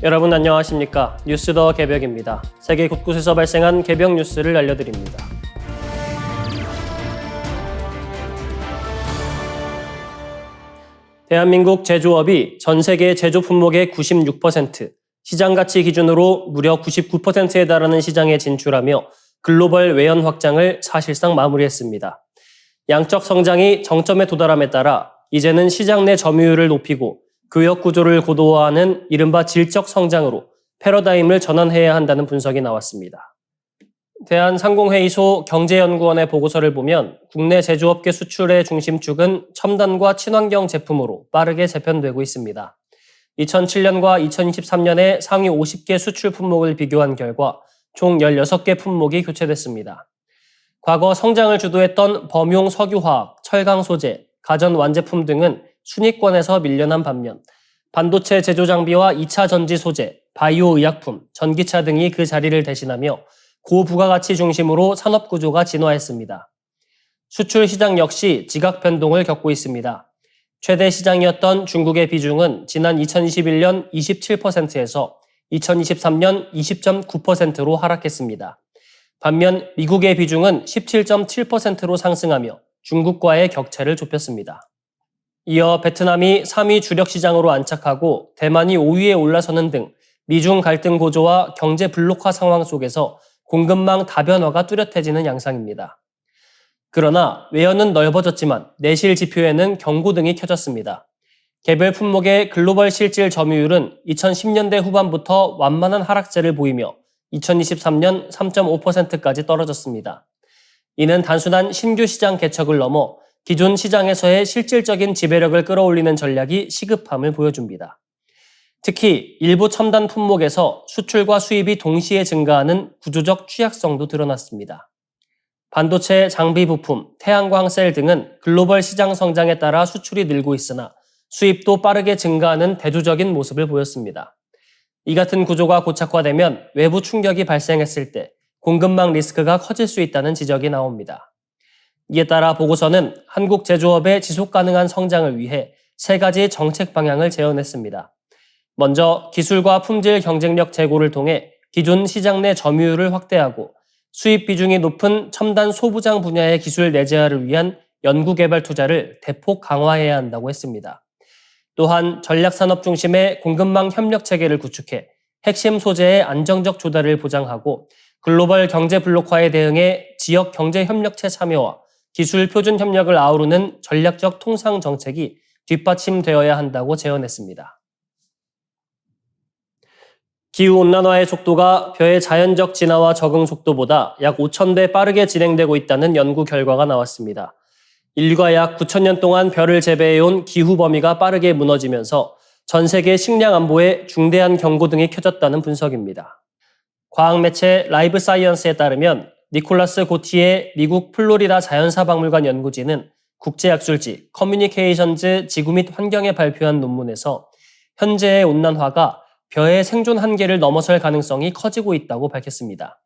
여러분 안녕하십니까? 뉴스 더 개벽입니다. 세계 곳곳에서 발생한 개벽 뉴스를 알려드립니다. 대한민국 제조업이 전 세계 제조 품목의 96%, 시장 가치 기준으로 무려 99%에 달하는 시장에 진출하며 글로벌 외연 확장을 사실상 마무리했습니다. 양적 성장이 정점에 도달함에 따라 이제는 시장 내 점유율을 높이고 교역 구조를 고도화하는 이른바 질적 성장으로 패러다임을 전환해야 한다는 분석이 나왔습니다. 대한상공회의소 경제연구원의 보고서를 보면 국내 제조업계 수출의 중심축은 첨단과 친환경 제품으로 빠르게 재편되고 있습니다. 2007년과 2023년에 상위 50개 수출 품목을 비교한 결과 총 16개 품목이 교체됐습니다. 과거 성장을 주도했던 범용 석유화학, 철강 소재, 가전 완제품 등은 순위권에서 밀려난 반면 반도체 제조 장비와 2차 전지 소재, 바이오 의약품, 전기차 등이 그 자리를 대신하며 고부가가치 중심으로 산업 구조가 진화했습니다. 수출 시장 역시 지각 변동을 겪고 있습니다. 최대 시장이었던 중국의 비중은 지난 2021년 27%에서 2023년 20.9%로 하락했습니다. 반면 미국의 비중은 17.7%로 상승하며 중국과의 격차를 좁혔습니다. 이어 베트남이 3위 주력 시장으로 안착하고 대만이 5위에 올라서는 등 미중 갈등 고조와 경제 블록화 상황 속에서 공급망 다변화가 뚜렷해지는 양상입니다. 그러나 외연은 넓어졌지만 내실 지표에는 경고등이 켜졌습니다. 개별 품목의 글로벌 실질 점유율은 2010년대 후반부터 완만한 하락세를 보이며 2023년 3.5%까지 떨어졌습니다. 이는 단순한 신규 시장 개척을 넘어 기존 시장에서의 실질적인 지배력을 끌어올리는 전략이 시급함을 보여줍니다. 특히 일부 첨단 품목에서 수출과 수입이 동시에 증가하는 구조적 취약성도 드러났습니다. 반도체, 장비 부품, 태양광 셀 등은 글로벌 시장 성장에 따라 수출이 늘고 있으나 수입도 빠르게 증가하는 대조적인 모습을 보였습니다. 이 같은 구조가 고착화되면 외부 충격이 발생했을 때 공급망 리스크가 커질 수 있다는 지적이 나옵니다. 이에 따라 보고서는 한국 제조업의 지속 가능한 성장을 위해 3가지 정책 방향을 제언했습니다. 먼저 기술과 품질 경쟁력 제고를 통해 기존 시장 내 점유율을 확대하고 수입 비중이 높은 첨단 소부장 분야의 기술 내재화를 위한 연구개발 투자를 대폭 강화해야 한다고 했습니다. 또한 전략산업 중심의 공급망 협력 체계를 구축해 핵심 소재의 안정적 조달을 보장하고 글로벌 경제 블록화에 대응해 지역 경제 협력체 참여와 기술 표준 협력을 아우르는 전략적 통상 정책이 뒷받침되어야 한다고 제언했습니다. 기후온난화의 속도가 별의 자연적 진화와 적응 속도보다 약 5,000배 빠르게 진행되고 있다는 연구 결과가 나왔습니다. 인류가 약 9,000년 동안 별을 재배해온 기후 범위가 빠르게 무너지면서 전 세계 식량 안보에 중대한 경고등이 켜졌다는 분석입니다. 과학 매체 라이브 사이언스에 따르면 니콜라스 고티의 미국 플로리다 자연사박물관 연구진은 국제학술지 커뮤니케이션즈 지구 및 환경에 발표한 논문에서 현재의 온난화가 벼의 생존 한계를 넘어설 가능성이 커지고 있다고 밝혔습니다.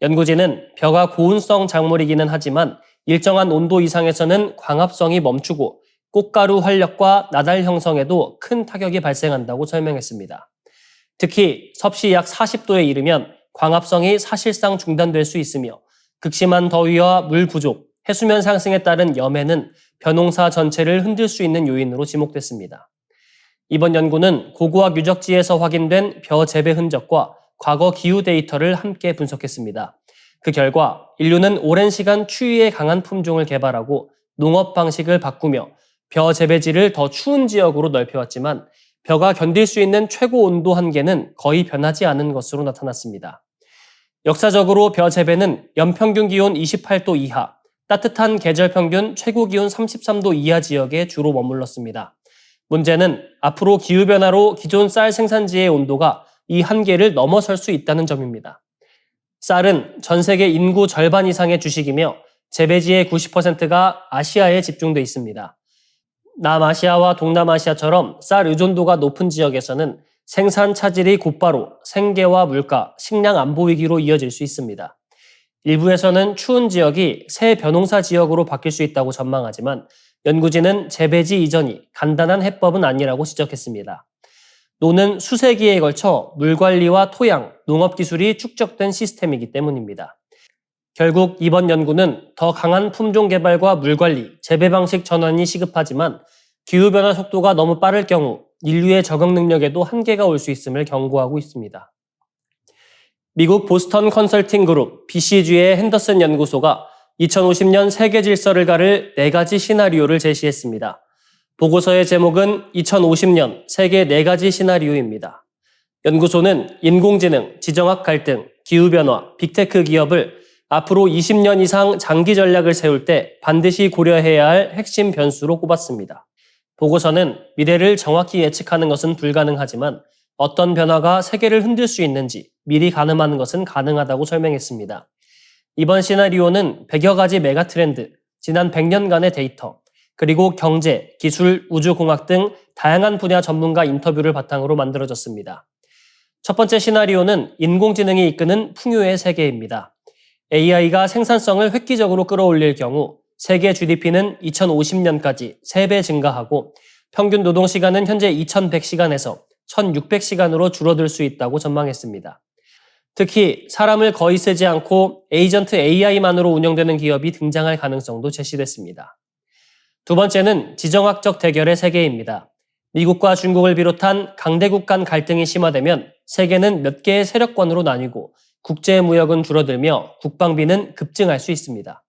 연구진은 벼가 고온성 작물이기는 하지만 일정한 온도 이상에서는 광합성이 멈추고 꽃가루 활력과 나달 형성에도 큰 타격이 발생한다고 설명했습니다. 특히 섭씨 약 40도에 이르면 광합성이 사실상 중단될 수 있으며 극심한 더위와 물 부족, 해수면 상승에 따른 염해는 벼농사 전체를 흔들 수 있는 요인으로 지목됐습니다. 이번 연구는 고고학 유적지에서 확인된 벼 재배 흔적과 과거 기후 데이터를 함께 분석했습니다. 그 결과 인류는 오랜 시간 추위에 강한 품종을 개발하고 농업 방식을 바꾸며 벼 재배지를 더 추운 지역으로 넓혀왔지만 벼가 견딜 수 있는 최고 온도 한계는 거의 변하지 않은 것으로 나타났습니다. 역사적으로 벼 재배는 연평균 기온 28도 이하, 따뜻한 계절 평균 최고 기온 33도 이하 지역에 주로 머물렀습니다. 문제는 앞으로 기후변화로 기존 쌀 생산지의 온도가 이 한계를 넘어설 수 있다는 점입니다. 쌀은 전 세계 인구 절반 이상의 주식이며 재배지의 90%가 아시아에 집중돼 있습니다. 남아시아와 동남아시아처럼 쌀 의존도가 높은 지역에서는 생산 차질이 곧바로 생계와 물가, 식량 안보 위기로 이어질 수 있습니다. 일부에서는 추운 지역이 새 벼농사 지역으로 바뀔 수 있다고 전망하지만 연구진은 재배지 이전이 간단한 해법은 아니라고 지적했습니다. 노는 수세기에 걸쳐 물관리와 토양, 농업기술이 축적된 시스템이기 때문입니다. 결국 이번 연구는 더 강한 품종 개발과 물관리, 재배 방식 전환이 시급하지만 기후변화 속도가 너무 빠를 경우 인류의 적응 능력에도 한계가 올 수 있음을 경고하고 있습니다. 미국 보스턴 컨설팅 그룹 BCG의 핸더슨 연구소가 2050년 세계 질서를 가를 4가지 시나리오를 제시했습니다. 보고서의 제목은 2050년 세계 4가지 시나리오입니다. 연구소는 인공지능, 지정학 갈등, 기후변화, 빅테크 기업을 앞으로 20년 이상 장기 전략을 세울 때 반드시 고려해야 할 핵심 변수로 꼽았습니다. 보고서는 미래를 정확히 예측하는 것은 불가능하지만 어떤 변화가 세계를 흔들 수 있는지 미리 가늠하는 것은 가능하다고 설명했습니다. 이번 시나리오는 100여 가지 메가 트렌드, 지난 100년간의 데이터, 그리고 경제, 기술, 우주공학 등 다양한 분야 전문가 인터뷰를 바탕으로 만들어졌습니다. 첫 번째 시나리오는 인공지능이 이끄는 풍요의 세계입니다. AI가 생산성을 획기적으로 끌어올릴 경우 세계 GDP는 2050년까지 3배 증가하고 평균 노동시간은 현재 2100시간에서 1600시간으로 줄어들 수 있다고 전망했습니다. 특히 사람을 거의 쓰지 않고 에이전트 AI만으로 운영되는 기업이 등장할 가능성도 제시됐습니다. 두 번째는 지정학적 대결의 세계입니다. 미국과 중국을 비롯한 강대국 간 갈등이 심화되면 세계는 몇 개의 세력권으로 나뉘고 국제무역은 줄어들며 국방비는 급증할 수 있습니다.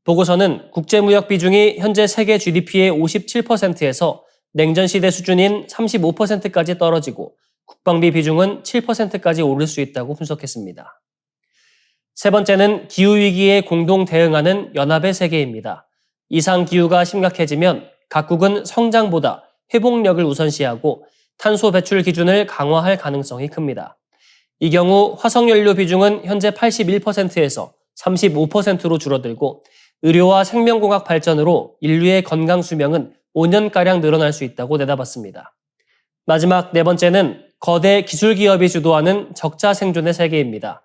보고서는 국제무역 비중이 현재 세계 GDP의 57%에서 냉전시대 수준인 35%까지 떨어지고 국방비 비중은 7%까지 오를 수 있다고 분석했습니다. 세 번째는 기후위기에 공동 대응하는 연합의 세계입니다. 이상 기후가 심각해지면 각국은 성장보다 회복력을 우선시하고 탄소 배출 기준을 강화할 가능성이 큽니다. 이 경우 화석연료 비중은 현재 81%에서 35%로 줄어들고 의료와 생명공학 발전으로 인류의 건강 수명은 5년가량 늘어날 수 있다고 내다봤습니다. 마지막 네 번째는 거대 기술 기업이 주도하는 적자 생존의 세계입니다.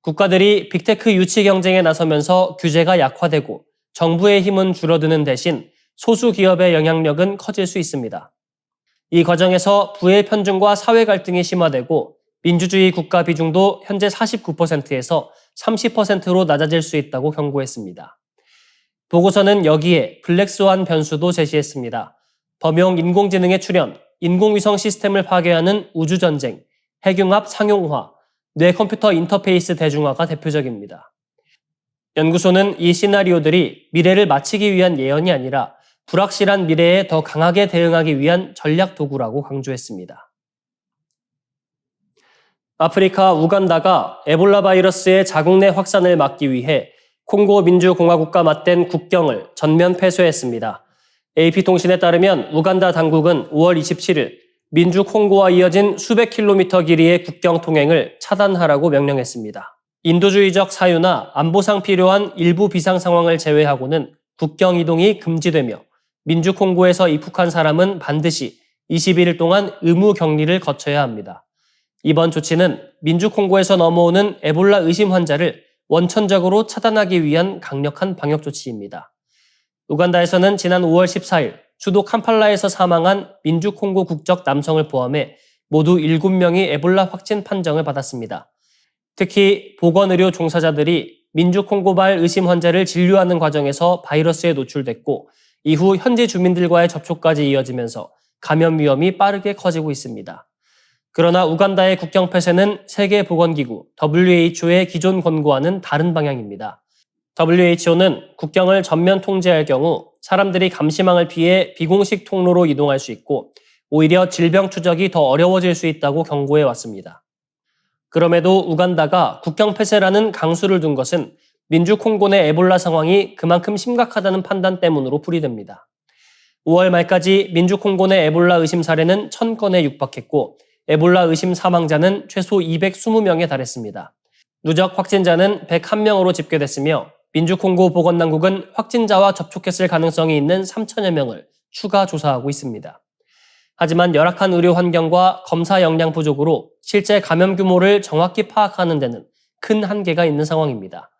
국가들이 빅테크 유치 경쟁에 나서면서 규제가 약화되고 정부의 힘은 줄어드는 대신 소수 기업의 영향력은 커질 수 있습니다. 이 과정에서 부의 편중과 사회 갈등이 심화되고 민주주의 국가 비중도 현재 49%에서 30%로 낮아질 수 있다고 경고했습니다. 보고서는 여기에 블랙스완 변수도 제시했습니다. 범용 인공지능의 출현, 인공위성 시스템을 파괴하는 우주전쟁, 핵융합 상용화, 뇌컴퓨터 인터페이스 대중화가 대표적입니다. 연구소는 이 시나리오들이 미래를 맞히기 위한 예언이 아니라 불확실한 미래에 더 강하게 대응하기 위한 전략 도구라고 강조했습니다. 아프리카 우간다가 에볼라 바이러스의 자국 내 확산을 막기 위해 콩고 민주공화국과 맞댄 국경을 전면 폐쇄했습니다. AP통신에 따르면 우간다 당국은 5월 27일 민주 콩고와 이어진 수백 킬로미터 길이의 국경 통행을 차단하라고 명령했습니다. 인도주의적 사유나 안보상 필요한 일부 비상 상황을 제외하고는 국경 이동이 금지되며 민주 콩고에서 입국한 사람은 반드시 21일 동안 의무 격리를 거쳐야 합니다. 이번 조치는 민주 콩고에서 넘어오는 에볼라 의심 환자를 원천적으로 차단하기 위한 강력한 방역 조치입니다. 우간다에서는 지난 5월 14일 수도 캄팔라에서 사망한 민주 콩고 국적 남성을 포함해 모두 7명이 에볼라 확진 판정을 받았습니다. 특히 보건의료 종사자들이 민주 콩고발 의심 환자를 진료하는 과정에서 바이러스에 노출됐고 이후 현지 주민들과의 접촉까지 이어지면서 감염 위험이 빠르게 커지고 있습니다. 그러나 우간다의 국경 폐쇄는 세계보건기구 WHO의 기존 권고와는 다른 방향입니다. WHO는 국경을 전면 통제할 경우 사람들이 감시망을 피해 비공식 통로로 이동할 수 있고 오히려 질병 추적이 더 어려워질 수 있다고 경고해 왔습니다. 그럼에도 우간다가 국경 폐쇄라는 강수를 둔 것은 민주 콩고 내 에볼라 상황이 그만큼 심각하다는 판단 때문으로 풀이됩니다. 5월 말까지 민주 콩고 내 에볼라 의심 사례는 1000건에 육박했고 에볼라 의심 사망자는 최소 220명에 달했습니다. 누적 확진자는 101명으로 집계됐으며 민주 콩고 보건당국은 확진자와 접촉했을 가능성이 있는 3천여 명을 추가 조사하고 있습니다. 하지만 열악한 의료 환경과 검사 역량 부족으로 실제 감염 규모를 정확히 파악하는 데는 큰 한계가 있는 상황입니다.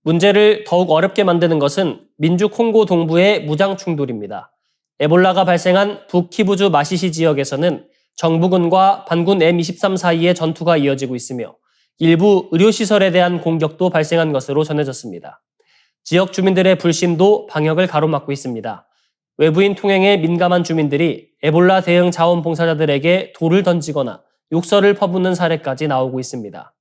문제를 더욱 어렵게 만드는 것은 민주 콩고 동부의 무장 충돌입니다. 에볼라가 발생한 북키부주 마시시 지역에서는 정부군과 반군 M23 사이의 전투가 이어지고 있으며 일부 의료시설에 대한 공격도 발생한 것으로 전해졌습니다. 지역 주민들의 불심도 방역을 가로막고 있습니다. 외부인 통행에 민감한 주민들이 에볼라 대응 자원봉사자들에게 돌을 던지거나 욕설을 퍼붓는 사례까지 나오고 있습니다.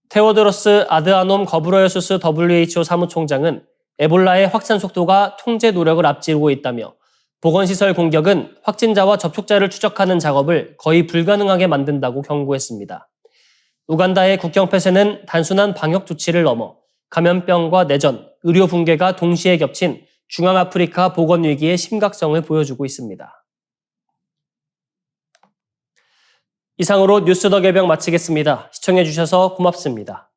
테오드로스 아드하놈 거브러여수스 WHO 사무총장은 에볼라의 확산 속도가 통제 노력을 앞지르고 있다며 보건시설 공격은 확진자와 접촉자를 추적하는 작업을 거의 불가능하게 만든다고 경고했습니다. 우간다의 국경 폐쇄는 단순한 방역 조치를 넘어 감염병과 내전, 의료 붕괴가 동시에 겹친 중앙아프리카 보건위기의 심각성을 보여주고 있습니다. 이상으로 뉴스 더 개병 마치겠습니다. 시청해주셔서 고맙습니다.